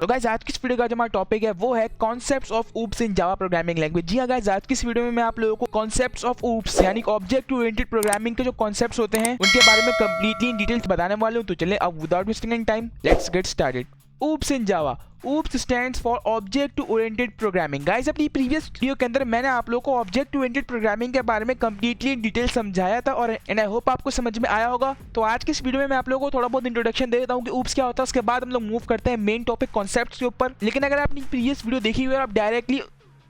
तो गाइस आज की इस वीडियो का जो हमारा टॉपिक है वो है concepts of OOPs in Java programming language. जी हाँ गाइस, आज की इस वीडियो में मैं आप लोगों को कॉन्सेप्ट्स ऑफ ऊप्स यानी ऑब्जेक्ट ओरिएंटेड प्रोग्रामिंग के जो कॉन्सेप्ट्स होते हैं उनके बारे में कंप्लीटली इन डिटेल्स बताने वाले हूँ। तो चले अब without wasting any time let's get started. Oops in Java, oops stands for object oriented programming. Guys अपनी प्रीवियस वीडियो के अंदर मैंने आप लोगों को ऑब्जेक्ट ओरिएंटेड प्रोग्रामिंग के बारे में कंप्लीटली इन डिटेल समझाया था और एंड आई होप आपको समझ में आया होगा। तो आज की इस वीडियो में मैं आप लोगों को थोड़ा बहुत इंट्रोडक्शन दे देता हूँ कि ऊप्स क्या होता है, उसके बाद हम लोग मूव करते हैं मेन टॉपिक कॉन्सेप्ट्स के ऊपर। लेकिन अगर आपने प्रीवियस वीडियो देखी हुई है और आप डायरेक्टली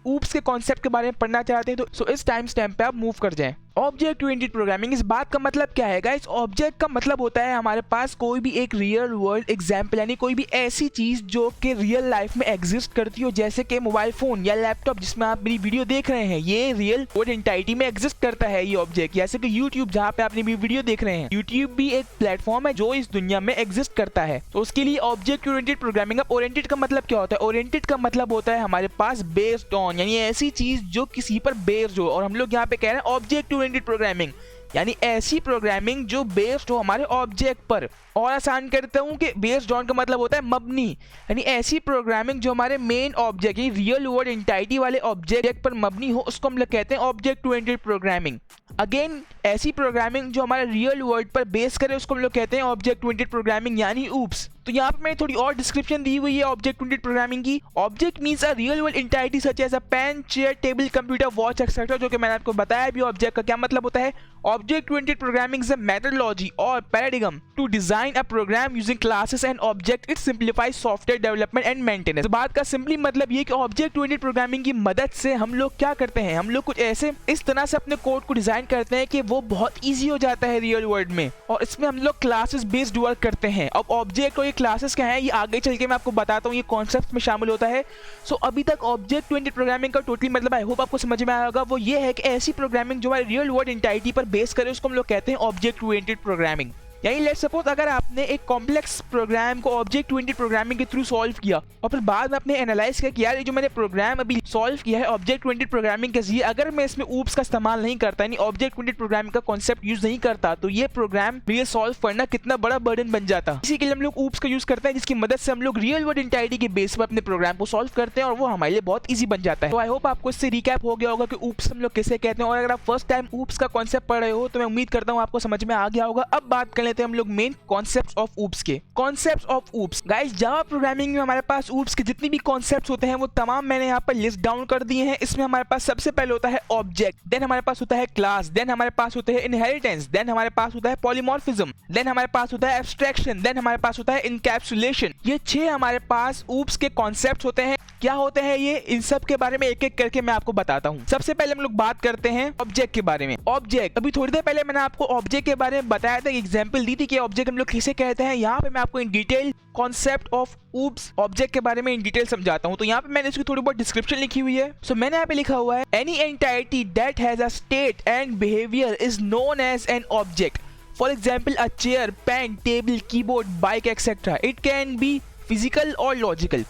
ऊप्स के कॉन्सेप्ट के बारे में पढ़ना चाहते हैं तो सो इस टाइम स्टैम्प पे आप मूव कर जाएं। ऑब्जेक्ट ओरिएंटेड प्रोग्रामिंग, इस बात का मतलब क्या है गाइस? ऑब्जेक्ट का मतलब होता है हमारे पास कोई भी एक रियल वर्ल्ड एग्जांपल यानी कोई भी ऐसी चीज जो कि रियल लाइफ में एग्जिस्ट करती हो, जैसे कि मोबाइल फोन या लैपटॉप जिसमें आप मेरी वीडियो देख रहे हैं, ये रियल वर्ल्ड एंटाइटी में एग्जिस्ट करता है ये ऑब्जेक्ट। जैसे कि यूट्यूब जहाँ पे आपने वीडियो देख रहे हैं, यूट्यूब भी एक प्लेटफॉर्म है जो इस दुनिया में एग्जिस्ट करता है। तो उसके लिए ऑब्जेक्ट ओरिएंटेड प्रोग्रामिंग। अब ओरिएंटेड का मतलब क्या होता है? ओरिएंटेड का मतलब होता है हमारे पास बेस्ड ऑन, यानी ऐसी चीज जो किसी पर बेस्ड हो। और हम लोग यहाँ पे कह रहे हैं ऑब्जेक्ट ओरिएंटेड प्रोग्रामिंग यानी ऐसी प्रोग्रामिंग जो बेस्ड हो हमारे ऑब्जेक्ट पर। और आसान करता हूँ कि बेस्ड ऑन का मतलब होता है मबनी, यानी ऐसी प्रोग्रामिंग जो हमारे मेन ऑब्जेक्ट यानी रियल वर्ल्ड एंटाइटी वाले ऑब्जेक्ट पर मबनी हो, उसको हम लोग कहते हैं ऑब्जेक्ट ओरिएंटेड प्रोग्रामिंग। अगेन ऐसी प्रोग्रामिंग जो हमारे रियल वर्ल्ड पर बेस करे उसको हम लोग कहते हैं ऑब्जेक्ट ओरिएंटेड प्रोग्रामिंग यानी ऊप्स। तो यहाँ पे मैंने थोड़ी और डिस्क्रिप्शन दी हुई है ऑब्जेक्ट ओरिएंटेड प्रोग्रामिंग की। Object means a real world entity such as a pen, chair, table, computer, watch etcetera, जो कि मैंने आपको बताया भी ऑब्जेक्ट का क्या मतलब होता है। Object oriented programming is a methodology or paradigm to design a program using classes and object. It simplifies software development and maintenance. तो बात का सिंपली मतलब ये कि ऑब्जेक्ट ओरिएंटेड प्रोग्रामिंग की मदद से हम लोग क्या करते हैं, हम लोग कुछ ऐसे इस तरह से अपने कोड को डिजाइन करते हैं कि वो बहुत ईजी हो जाता है रियल वर्ल्ड में, और इसमें हम लोग क्लासेस बेस्ड वर्क करते हैं। अब ऑब्जेक्ट और ये क्लासेस क्या है ये आगे चल के मैं आपको बताता हूँ, ये कॉन्सेप्ट में शामिल होता है। सो अभी तक ऑब्जेक्ट ओरिएंटेड प्रोग्रामिंग का टोटली मतलब आई होप आपको समझ में आया होगा, वो ये है कि ऐसी प्रोग्रामिंग जो हमारे रियल वर्ल्ड एंटाइटी पर बेस करे उसको हम लोग कहते हैं ऑब्जेक्ट ओरिएंटेड प्रोग्रामिंग। यानी लेट्स सपोज अगर आपने एक कॉम्प्लेक्स प्रोग्राम को ऑब्जेक्ट ओरिएंटेड प्रोग्रामिंग के थ्रू सॉल्व किया और फिर बाद में आपने एनालाइज किया कि यार ये जो मैंने प्रोग्राम अभी सॉल्व किया है ऑब्जेक्ट ओरिएंटेड प्रोग्रामिंग के जरिए, अगर मैं इसमें ऊप्स का इस्तेमाल नहीं करता यानी ऑब्जेक्ट ओरिएंटेड प्रोग्रामिंग का कॉन्सेप्ट यूज नहीं करता, तो ये प्रोग्राम ये सॉल्व करना कितना बड़ा बर्डन बन जाता। इसी के लिए हम लोग ऊप्स का यूज करते हैं, जिसकी मदद से हम लोग रियल वर्ल्ड एंटाइटी के बेस पर अपने प्रोग्राम को सॉल्व करते हैं और वो हमारे लिए बहुत ईजी बन जाता है। तो आई होप आपको इससे रिकैप हो गया होगा कि ऊप्स हम लोग कैसे कहते हैं, और अगर आप फर्स्ट टाइम ऊप्स का कॉन्सेप्ट पढ़ रहे हो तो मैं उम्मीद करता हूँ आपको समझ में आ गया होगा। अब बात कर लेते हैं हम लोग मेन कॉन्सेप्ट्स ऑफ ऊप्स के। Concepts of oops guys, Java programming में हमारे पास ऊप्स के जितने भी कॉन्सेप्ट्स होते हैं वो तमाम मैंने यहाँ पर लिस्ट डाउन कर दिए हैं। इसमें हमारे पास सबसे पहले होता है ऑब्जेक्ट, देन हमारे पास होता है क्लास, देन हमारे पास होता है इनहेरिटेंस, देन हमारे पास होता है पॉलीमॉर्फिज्म, देन हमारे पास होता है एब्स्ट्रैक्शन, देन हमारे पास होता है इनकैप्सुलेशन। ये 6 हमारे पास ऊप्स के कॉन्सेप्ट्स होते हैं। क्या होते हैं ये, इन सब के बारे में एक एक करके मैं आपको बताता हूँ। सबसे पहले हम लोग बात करते हैं ऑब्जेक्ट के बारे में। ऑब्जेक्ट, अभी थोड़ी देर पहले मैंने आपको ऑब्जेक्ट के बारे में बताया था, एग्जांपल दी थी कि ऑब्जेक्ट हम लोग किसे कहते हैं। यहाँ पे मैं आपको in detail concept of oops object के बारे में इन डिटेल समझाता हूँ। तो यहाँ पे मैंने इसकी थोड़ी बहुत डिस्क्रिप्शन लिखी हुई है। सो मैंने यहाँ पे लिखा हुआ है any entity that has a state and behaviour is known as an object. For example a chair, pen, table, keyboard, bike etcetera. It can be physical और लॉजिकल।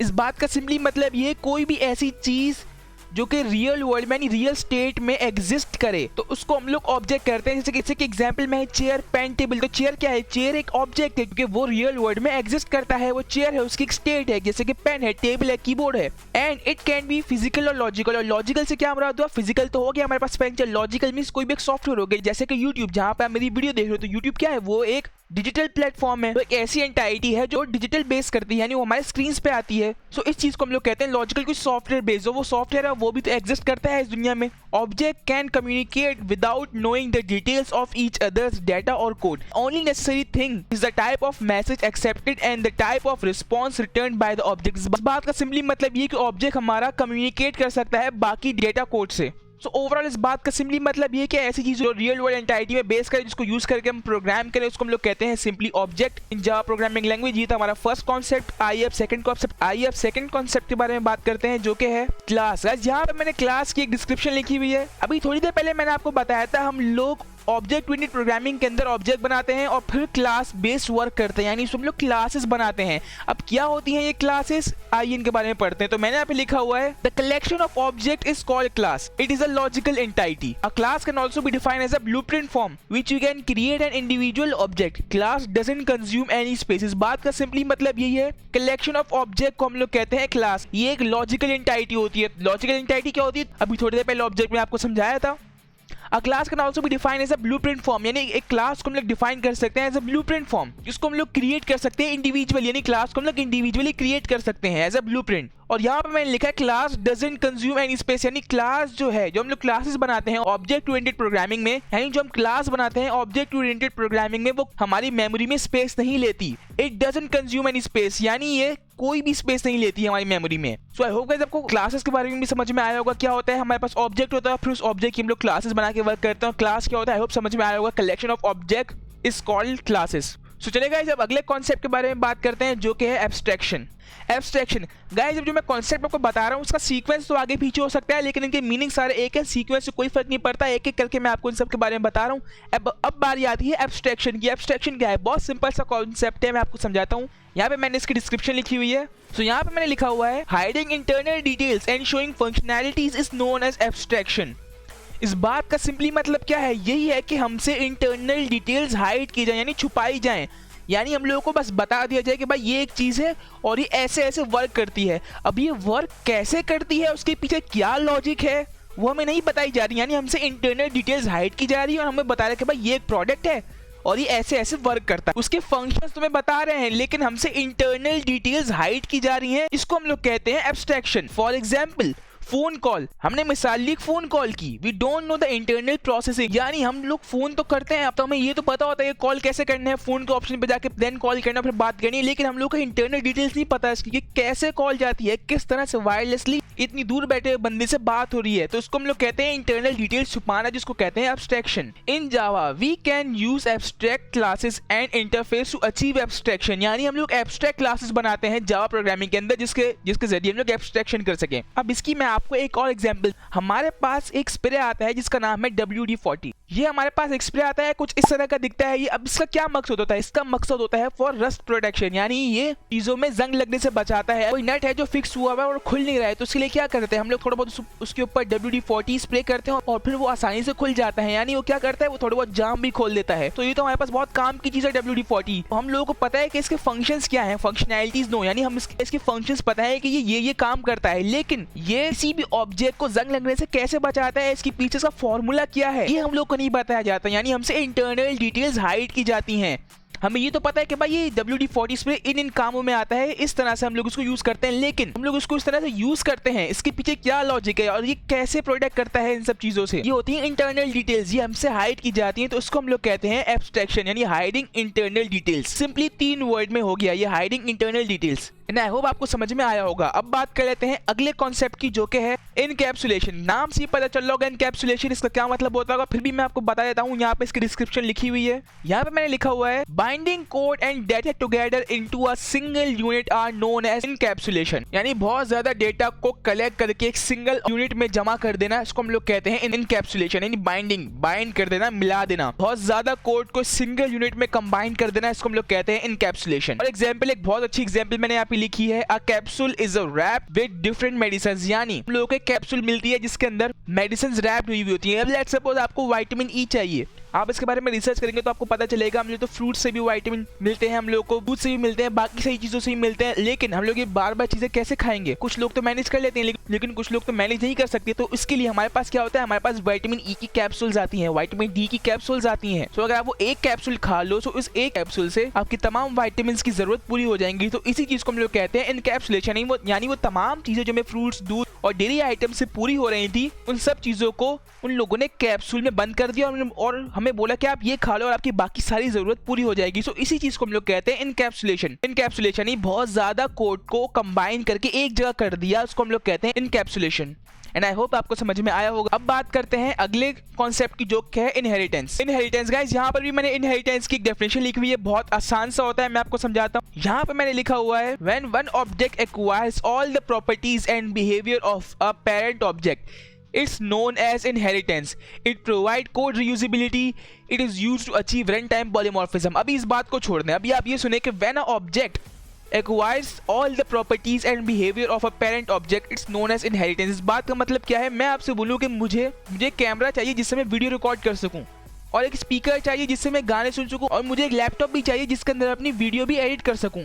इस बात का सिंपली मतलब ये कोई भी ऐसी चीज जो कि रियल वर्ल्ड में यानी रियल स्टेट में एग्जिस्ट करे तो उसको हम लोग ऑब्जेक्ट करते हैं। जैसे कि एग्जांपल में है चेयर, पेन, टेबल। तो चेयर क्या है? चेयर एक ऑब्जेक्ट है क्योंकि वो रियल वर्ल्ड में एग्जिस्ट करता है, वो चेयर है, उसकी एक स्टेट है। जैसे कि पेन है, टेबल है, कीबोर्ड है। And it can be physical और लॉजिकल। और लॉजिकल से क्या मुराद हुआ? फिजिकल तो हो गया हमारे पास पेन, चेयर। लॉजिकल मींस कोई भी एक सॉफ्टवेयर हो गई, जैसे कि यूट्यूब जहाँ पे आप मेरी वीडियो देख रहे हो। तो यूट्यूब क्या है? वो एक डिजिटल प्लेटफॉर्म है, तो एक ऐसी एंटाइटी है जो डिजिटल बेस करती है यानी वो हमारे स्क्रीन पे आती है। सो इस चीज को हम लोग कहते हैं लॉजिकल। कुछ सॉफ्टवेयर बेस्ड हो, वो सॉफ्टवेयर है वो भी तो एग्जिस्ट करता है इस दुनिया में। Object can communicate without knowing the details of each others data और code. Only necessary thing is the type of message accepted and the type of response return by the object. इस बात का simply मतलब ये कि object हमारा communicate कर सकता है बाकी डेटा कोड से। सो ओवरऑल इस बात का सिंपली मतलब ये कि ऐसी चीज जो रियल वर्ल्ड एंटाइटी में बेस करे जिसको यूज करके हम प्रोग्राम करें उसको हम लोग कहते हैं simply object in Java programming language. ये था हमारा फर्स्ट कॉन्सेप्ट। आइए अब सेकंड कॉन्सेप्ट सेकंड कॉन्सेप्ट के बारे में बात करते हैं जो कि है क्लास। यहाँ पे मैंने क्लास की एक डिस्क्रिप्शन लिखी हुई है। अभी थोड़ी देर पहले मैंने आपको बताया था हम लोग ऑब्जेक्ट ओरिएंटेड प्रोग्रामिंग के अंदर ऑब्जेक्ट बनाते हैं और फिर क्लास बेस्ड वर्क करते हैं, यानी सब लोग क्लासेस बनाते हैं। अब क्या होती हैं ये क्लासेस, आइए इनके बारे में पढ़ते हैं। तो मैंने यहाँ पे लिखा हुआ है the collection of object is called class, it is a logical entity. A class can also be defined as a blueprint form which you can create an individual object. Class doesn't consume any space. इस बात का simply मतलब यही है, collection of object को हम लोग कहते हैं क्लास। ये एक लॉजिकल एंटिटी होती है। लॉजिकल एंटिटी क्या होती है, अभी थोड़ी देर पहले ऑब्जेक्ट में आपको समझाया था। A class can also be defined as a blueprint form, यानी एक क्लास को हम लोग डिफाइन कर सकते हैं एज अ ब्लूप्रिंट फॉर्म, जिसको हम लोग क्रिएट कर सकते हैं इंडिविजुअली, यानी क्लास को हम लोग इंडिविजुअली क्रिएट कर सकते हैं एज अ ब्लूप्रिंट। और यहाँ पे मैंने लिखा है class doesn't consume any space, यानी क्लास जो है, जो हम लोग क्लासेस बनाते हैं ऑब्जेक्ट ओरिएंटेड प्रोग्रामिंग में, यानी जो हम क्लास बनाते हैं ऑब्जेक्ट ओरिएंटेड प्रोग्रामिंग में, वो हमारी मेमोरी में स्पेस नहीं लेती। It doesn't consume any space, यानी ये कोई भी स्पेस नहीं लेती है हमारी मेमोरी में। सो आई होप गाइस आपको क्लासेस के बारे में भी समझ में आया होगा। क्या होता है, हमारे पास ऑब्जेक्ट होता है, फिर उस ऑब्जेक्ट की हम लोग क्लासेस बना के वर्क करते हैं। क्लास क्या होता है, आई होप समझ में आया होगा। Collection of object is called classes. So चलिए गाइस अब अगले कॉन्सेप्ट के बारे में बात करते हैं, जो कि है एब्स्ट्रैक्शन। एब्स्ट्रैक्शन गाइस, जब जो मैं कॉन्सेप्ट आपको बता रहा हूँ उसका सीक्वेंस तो आगे पीछे हो सकता है, लेकिन इनके मीनिंग सारे एक है। सीक्वेंस से कोई फर्क नहीं पड़ता, एक एक करके मैं आपको इन सब के बारे में बता रहा हूँ। अब बारी आती है एब्स्ट्रैक्शन की। एब्स्ट्रैक्शन क्या है, बहुत सिंपल सा कॉन्सेप्ट है, मैं आपको समझाता हूँ। यहाँ पे मैंने इसकी डिस्क्रिप्शन लिखी हुई है। सो यहाँ पे मैंने लिखा हुआ है hiding internal details and showing functionalities is known as abstraction. इस बात का सिंपली मतलब क्या है, यही है कि हमसे इंटरनल डिटेल्स हाइड की जाए, यानी छुपाई जाए, यानी हम लोगों को बस बता दिया जाए कि भाई ये एक चीज़ है और ये ऐसे ऐसे वर्क करती है। अब ये वर्क कैसे करती है, उसके पीछे क्या लॉजिक है, वो हमें नहीं बताई जा रही, यानी हमसे इंटरनल डिटेल्स हाइड की जा रही है और हमें बता रहे कि भाई ये एक प्रोडक्ट है और ये ऐसे ऐसे वर्क करता है। उसके फंक्शंस तुम्हें बता रहे हैं, लेकिन हमसे इंटरनल डिटेल्स हाइड की जा रही हैं। इसको हम लोग कहते हैं abstraction. For example phone call, हमने मिसाल ली फोन कॉल की, we don't know the internal processing, यानी हम लोग फोन तो करते हैं, अब तो हमें ये तो पता होता है कॉल कैसे करना है, फोन के ऑप्शन पे जाके देन कॉल करना, फिर बात करनी है, लेकिन हम लोग को इंटरनल डिटेल्स नहीं पता इसकी कि कैसे कॉल जाती है, किस तरह से वायरलेसली इतनी दूर बैठे बंदे से बात हो रही है। तो इसको हम लोग कहते हैं इंटरनल डिटेल्स छुपाना, जिसको कहते हैं abstraction. In Java we can use abstract classes and interface to achieve abstraction, यानी हम लोग एब्स्ट्रैक्ट क्लासेस बनाते हैं जावा प्रोग्रामिंग के अंदर, जिसके जरिए हम लोग एब्स्ट्रैक्शन कर सकें। अब इसकी मैं आपको एक और एग्जाम्पल, हमारे पास एक स्प्रे आता है जिसका नाम है WD-40। ये हमारे पास एक स्प्रे आता है, कुछ इस तरह का दिखता है ये। अब इसका क्या मकसद होता है, इसका मकसद होता है फॉर रस्ट प्रोटेक्शन, यानी ये चीजों में जंग लगने से बचाता है। कोई नट है जो फिक्स हुआ है और खुल नहीं रहा है, तो इसके लिए क्या करते हैं हम लोग, थोड़ा बहुत उसके ऊपर WD-40 स्प्रे करते हैं और फिर वो आसानी से खुल जाता है, यानी वो क्या करता है, वो थोड़ा बहुत जाम भी खोल देता है। तो ये तो हमारे पास बहुत काम की चीज है WD-40। हम लोगों को पता है कि इसके फंक्शंस क्या हैं, फंक्शनैलिटीज नो, यानी हम इसके फंक्शंस पता है कि ये काम करता है, लेकिन ये किसी भी ऑब्जेक्ट को जंग लगने से कैसे बचाता है, इसकी पीछे का फॉर्मूला क्या है, ये हम लोग को नहीं बताया जाता, यानी हमसे इंटरनल डिटेल्स हाइड की जाती हैं। हमें ये तो पता है कि भाई ये WD-40 स्प्रे इन कामों में आता है, इस तरह से हम लोग उसको यूज करते हैं, लेकिन हम लोग उसको इस तरह से यूज करते हैं, इसके पीछे क्या लॉजिक है और ये कैसे प्रोटेक्ट करता है इन सब चीजों से, ये होती है इंटरनल डिटेल्स, ये हमसे हाइड की जाती हैं। तो इसको हम लोग कहते हैं एब्स्ट्रैक्शन, यानी hiding internal details. Simply 3 word में हो गया ये hiding internal details. I hope आपको समझ में आया होगा। अब बात कर लेते हैं अगले कॉन्सेप्ट की, जो कि है इनकैप्सुलेशन। नाम से पता चल रहा होगा इनकैप्सुलेशन इसका क्या मतलब होता होगा, फिर भी मैं आपको बता देता हूँ। यहाँ पे इसकी डिस्क्रिप्शन लिखी हुई है, यहाँ पे मैंने लिखा हुआ है binding code and data together into a single unit are known as encapsulation, यानी बहुत ज्यादा डेटा को कलेक्ट करके एक सिंगल यूनिट में जमा कर देना, इसको हम लोग कहते हैं इनकैप्सुलेशन, यानी बाइंड कर देना, मिला देना, बहुत ज्यादा कोड को सिंगल यूनिट में कंबाइन कर देना, इसको हम लोग कहते हैं इनकैप्सुलेशन। और एग्जांपल, एक बहुत अच्छी एग्जांपल मैंने यहाँ पे लिखी है, a capsule is a wrap with different medicine, यानी हम लोगों को कैप्सूल मिलती है जिसके अंदर मेडिसिन रैप्ड हुई होती है। अब लेट्स सपोज आपको विटामिन ई चाहिए, आप इसके बारे में रिसर्च करेंगे तो आपको पता चलेगा हम लोग तो फ्रूट से भी विटामिन मिलते हैं, हम लोग को दूध से भी मिलते हैं, बाकी सही चीजों से भी मिलते हैं, लेकिन हम लोग ये बार बार चीजें कैसे खाएंगे। कुछ लोग तो मैनेज कर लेते हैं, लेकिन कुछ लोग तो मैनेज नहीं कर सकते। तो इसके लिए हमारे पास क्या होता है, हमारे पास विटामिन ई की कैप्सूल्स आती हैं, विटामिन डी की कैप्सूल्स आती हैं। तो अगर आप वो एक कैप्सूल खा लो तो इस एक कैप्सूल से आपकी तमाम विटामिन की जरूरत पूरी हो जाएंगी। तो इसी चीज को हम लोग कहते हैं इनकैप्सुलेशन, यानी वो तमाम चीजें जो हमें फ्रूट्स, दूध और डेयरी आइटम से पूरी हो रही थी, उन सब चीजों को उन लोगों ने कैप्सूल में बंद कर दिया और हमें बोला कि आप ये खा लो और आपकी बाकी सारी जरूरत पूरी हो जाएगी। सो इसी चीज को हम लोग कहते हैं इनकैप्सुलेशन। इनकैप्सुलेशन ही बहुत ज्यादा कोड को कंबाइन करके एक जगह कर दिया, उसको हम लोग कहते हैं इनकैप्सुलेशन। एंड आई होप आपको समझ में आया होगा। अब बात करते हैं अगले कॉन्सेप्ट की, जो है इनहेरिटेंस। इनहेरिटेंस गाइस, यहाँ पर भी मैंने इनहेरिटेंस की एक डेफिनेशन लिखी हुई है, बहुत आसान सा होता है, मैं आपको समझाता हूँ। यहाँ पे मैंने लिखा हुआ है when one object acquires all the properties and behaviour of a parent object, It's known as inheritance. It provide code reusability. It is used to achieve runtime polymorphism. अभी इस बात को छोड़ दें, अभी आप ये सुने कि when an object acquires all the properties and behavior of a parent object, it's known as inheritance. इस बात का मतलब क्या है? मैं आपसे बोलूँ कि मुझे कैमरा चाहिए जिससे मैं वीडियो रिकॉर्ड कर सकूँ, और एक स्पीकर चाहिए जिससे मैं गाने सुन सकूँ, और मुझे एक लैपटॉप भी चाहिए जिसके अंदर अपनी वीडियो भी एडिट कर सकूँ।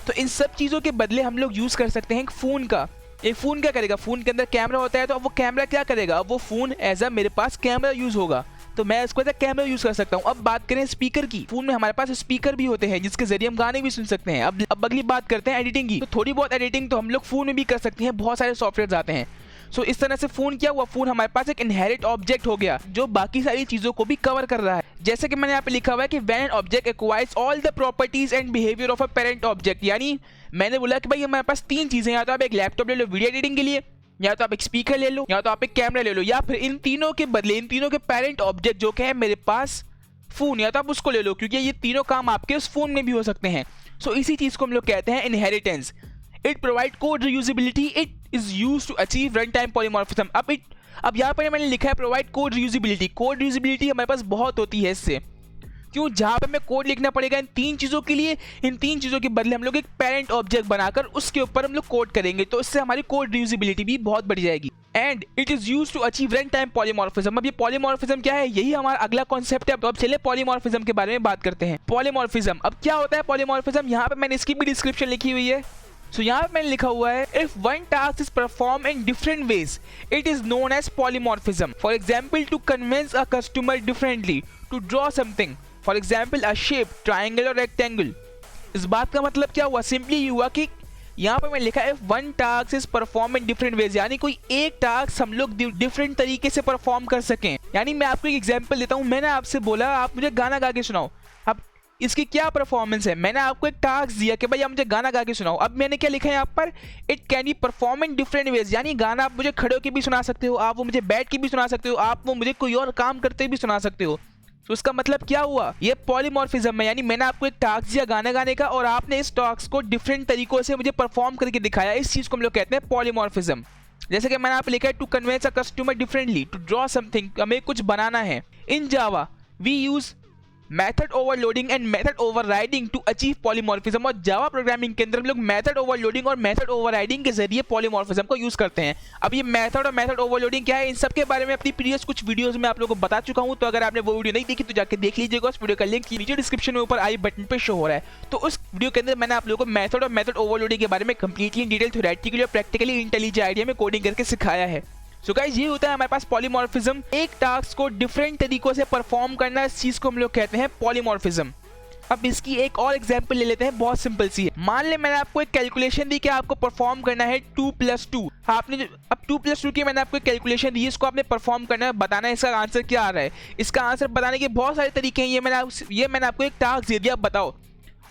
तो इन सब चीज़ों के बदले हम लोग यूज़ कर सकते हैं एक फ़ोन का। एक फ़ोन क्या करेगा? फ़ोन के अंदर कैमरा होता है, तो अब वो कैमरा क्या करेगा? अब वो फ़ोन एज अ मेरे पास कैमरा यूज़ होगा, तो मैं इसको एज अ कैमरा यूज़ कर सकता हूँ। अब बात करें स्पीकर की, फ़ोन में हमारे पास स्पीकर भी होते हैं जिसके जरिए हम गाने भी सुन सकते हैं। अब अगली बात करते हैं एडिटिंग की। तो थोड़ी बहुत एडिटिंग तो हम लोग फ़ोन में भी कर सकते हैं, बहुत सारे सॉफ्टवेयर आते हैं। सो इस तरह से फ़ोन क्या हुआ? फ़ोन हमारे पास एक इनहेरिट ऑब्जेक्ट हो गया जो बाकी सारी चीज़ों को भी कवर कर रहा है। जैसे कि मैंने यहाँ पे लिखा हुआ है कि when an object acquires all the properties and behaviour of a parent object, यानी मैंने बोला कि भाई हमारे पास तीन चीज़ें, या तो आप एक लैपटॉप ले लो वीडियो एडिटिंग के लिए, या तो आप एक स्पीकर ले लो, या तो आप एक कैमरा ले लो, या फिर इन तीनों के बदले इन तीनों के पेरेंट ऑब्जेक्ट जो कि है मेरे पास फ़ोन, या तो आप उसको ले लो, क्योंकि ये तीनों काम आपके उस फ़ोन में भी हो सकते हैं। सो इसी चीज़ को हम लोग कहते हैं inheritance. It provide code reusability. It is use to achieve run time polymorphism. अब यहाँ पर मैंने लिखा है provide code reusability. Code reusability हमारे पास बहुत होती है इससे, क्यों? जहाँ पे हमें कोड लिखना पड़ेगा इन तीन चीज़ों के लिए, इन तीन चीज़ों के बदले हम लोग एक पेरेंट ऑब्जेक्ट बनाकर उसके ऊपर हम लोग कोड करेंगे, तो इससे हमारी कोड रियूजिबिलिटी भी बहुत बढ़ जाएगी। And it is use to achieve run time polymorphism. अब ये पॉलीमॉर्फिज्म क्या है? यही हमारा अगला कॉन्सेप्ट है। तो अब चलिए पॉलीमॉर्फिज्म के बारे में बात करते हैं। पॉलीमॉर्फिज्म, अब क्या होता है पॉलीमॉर्फिज्म? यहाँ पे मैंने इसकी भी डिस्क्रिप्शन लिखी हुई है। सो यहाँ पे मैंने लिखा हुआ है if one task is perform in different ways it is known as polymorphism. For example, to convince a customer differently, to draw something, for example a shape, triangle और रेक्टेंगल। इस बात का मतलब क्या हुआ? सिंपली ये हुआ कि यहाँ पर मैंने लिखा है one task is perform in different veg, यानी कोई एक टास्क हम लोग डिफरेंट तरीके से परफॉर्म कर सकें। यानी मैं आपको एक एग्जाम्पल देता हूँ। मैंने आपसे बोला आप मुझे गाना गा के सुनाओ, अब इसकी क्या परफॉर्मेंस है? मैंने आपको एक टास्क दिया कि भाई आप मुझे गाना गा के सुनाओ। अब मैंने क्या लिखा है यहाँ पर? It can be perform in different veg, यानी गाना आप मुझे खड़े होकर भी सुना सकते हो, आप वो मुझे बैठ के भी सुना सकते हो, आप वो मुझे कोई और काम करते भी सुना सकते हो। तो उसका मतलब क्या हुआ? ये पॉलीमॉर्फिज्म है, यानी मैंने आपको एक टास्क दिया गाना गाने का और आपने इस टास्क को डिफरेंट तरीकों से मुझे परफॉर्म करके दिखाया। इस चीज़ को हम लोग कहते हैं पॉलीमॉर्फिज्म। जैसे कि मैंने आप लिखा है to convince a customer differently, to draw something, हमें कुछ बनाना है। In Java we use method overloading and method overriding to achieve polymorphism. और जावा प्रोग्रामिंग के अंदर हम लोग मेथड ओवरलोडिंग और मेथड ओवरराइडिंग के जरिए पॉलीमॉर्फिज्म को यूज करते हैं। अब ये मेथड और मेथड ओवरलोडिंग क्या है, इन सब के बारे में अपनी प्रीवियस कुछ वीडियोस में आप लोगों को बता चुका हूं। तो अगर आपने वो वीडियो नहीं देखी तो जाकर देख लीजिएगा, उस वीडियो का लिंक नीचे डिस्क्रिप्शन में ऊपर आई बटन पे शो हो रहा है। तो उस वीडियो के अंदर मैंने आप लोगों को मेथड और मेथड ओवरलोडिंग के बारे में कंप्लीटली डिटेल थ्योरेटिकली और प्रैक्टिकली इंटेलिजेंट आइडिया में कोडिंग करके सिखाया है। सो गाइस, ये होता है हमारे पास पॉलीमॉर्फिज्म। एक टास्क को डिफरेंट तरीकों से परफॉर्म करना, इस चीज को हम लोग कहते हैं पॉलीमॉर्फिज्म। अब इसकी एक और एग्जांपल ले लेते हैं, बहुत सिंपल सी है। मान ले मैंने आपको एक कैलकुलेशन दी कि आपको परफॉर्म करना है 2 + 2। आपने अब 2 + 2 की मैंने आपको एक कैलकुलेशन दी, इसको आपने परफॉर्म करना है, बताना है इसका आंसर क्या आ रहा है। इसका आंसर बताने के बहुत सारे तरीके हैं। ये मैंने आपको एक टास्क दे दिया, बताओ,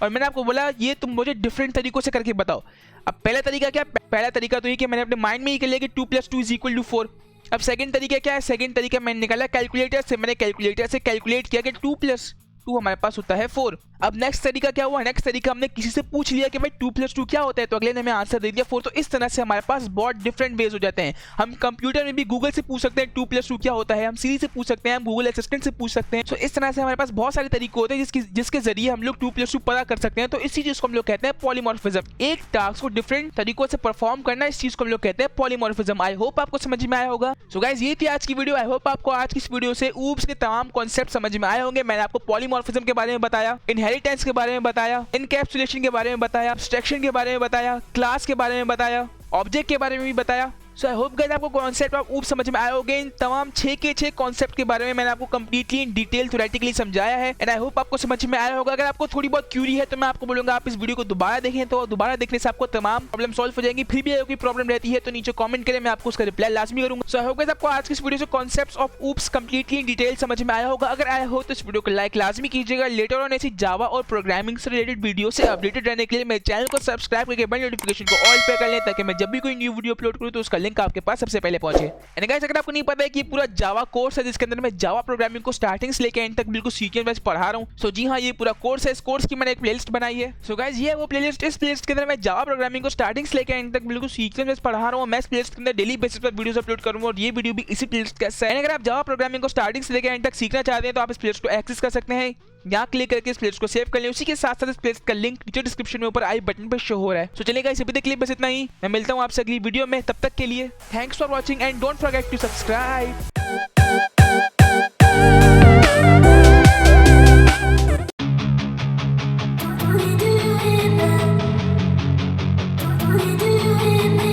और मैंने आपको बोला ये तुम मुझे डिफरेंट तरीकों से करके बताओ। अब पहला तरीका क्या? पहला तरीका तो ये कि मैंने अपने माइंड में ही कर लिया कि 2 + 2 = 4। अब सेकंड तरीका क्या है? सेकंड तरीका मैंने निकाला कैलकुलेटर से, मैंने कैलकुलेटर से कैलकुलेट किया कि 2 + 2 हमारे पास होता है 4। अब नेक्स्ट तरीका क्या हुआ? नेक्स्ट तरीका हमने किसी से पूछ लिया कि भाई 2 + 2 क्या होता है, तो अगले ने हमें आंसर दे दिया 4। तो इस तरह से हमारे पास बहुत डिफरेंट वेज हो जाते हैं। हम कंप्यूटर में भी गूगल से पूछ सकते हैं 2 + 2 क्या होता है, हम सीरी से पूछ सकते हैं, हम गूगल असिस्टेंट से पूछ सकते हैं। तो इस तरह से हमारे पास बहुत सारे तरीके होते हैं जिसके जरिए हम लोग 2 + 2 पता कर सकते हैं। तो इसी चीज को हम लोग कहते हैं पॉलीमॉर्फिज्म। एक टास्क को डिफरेंट तरीकों से परफॉर्म करना, इस चीज को हम लोग कहते हैं पॉलीमॉर्फिज्म। आई होप आपको समझ में आया होगा। सो गाइस, ये थी आज की वीडियो। आई होप आपको आज की इस वीडियो से ऊप्स के तमाम कॉन्सेप्ट समझ में आए होंगे। मैंने आपको पॉलीमॉर्फिज्म के बारे में बताया, इनहेरिटेंस के बारे में बताया, इनकैप्सुलेशन के बारे में बताया, एब्स्ट्रैक्शन के बारे में बताया, क्लास के बारे में बताया, ऑब्जेक्ट के बारे में भी बताया। सो आई होप गाइस आपको कॉन्सेप्ट ऑफ ऊप समझ में आए होंगे। इन तमाम 6 के 6 कॉन्सेप्ट के बारे में मैंने आपको कंप्लीटली इन डिटेल थ्योरेटिकली समझाया है, एंड आई होप आपको समझ में आया होगा। अगर आपको थोड़ी बहुत क्यूरी है तो मैं आपको बोलूंगा आप इस वीडियो को दोबारा देखें, तो दोबारा देखने से आपको तमाम प्रॉब्लम सॉल्व हो जाएंगी। फिर भी अगर कोई प्रॉब्लम रहती है तो नीचे कमेंट करें, मैं आपको उसका रिप्लाई लाजमी करूंगा। सो आई होप गाइस आपको आज की इस वीडियो से concepts of oops completely in detail समझ में आया होगा। अगर आया हो तो इस वीडियो को लाइक लाजमी कीजिएगा। लेटर ऑन ऐसी जावा और प्रोग्रामिंग से रिलेटेड वीडियो से अपडेटेड रहने के लिए मेरे चैनल को सब्सक्राइब करके बेल नोटिफिकेशन को ऑल पे कर लें, ताकि मैं जब भी कोई न्यू वीडियो अपलोड करूँ तो उसका लिंक लिंक आपके पास सबसे पहले पहुंचे। एंड गाइस अगर आपको नहीं पता है कि पूरा जावा कोर्स है जिसके अंदर मैं जावा प्रोग्रामिंग को स्टार्टिंग से लेकर एंड तक बिल्कुल सीक्वेंस वाइज पढ़ा रहा हूं, सो जी हां ये पूरा कोर्स है। इस कोर्स की मैंने एक प्लेलिस्ट बनाई है। सो गाइस ये है वो प्लेलिस्ट। इस प्लेलिस्ट के अंदर मैं जावा प्रोग्रामिंग को स्टार्टिंग से लेकर एंड तक बिल्कुल सीक्वेंस वाइज पढ़ा रहा हूं। मैं इस प्लेलिस्ट के अंदर डेली बेसिस पर वीडियोस अपलोड करूंगा और ये वीडियो भी इसी प्लेलिस्ट का हिस्सा है। अगर आप जावा प्रोग्रामिंग को स्टार्टिंग से लेकर एंड तक सीखना चाहते हैं तो आप इस प्लेलिस्ट को एक्सेस कर सकते हैं। यहाँ क्लिक करके इस प्लेलिस्ट को सेव कर लें। उसी के साथ साथ इस प्लेलिस्ट का लिंक नीचे डिस्क्रिप्शन में ऊपर आई बटन पर शो हो रहा है। सो चलिए गाइस अभी तक के लिए बस इतना ही। मैं मिलता हूँ आपसे अगली वीडियो में, तब तक के लिए thanks for watching and don't forget to subscribe. We do it.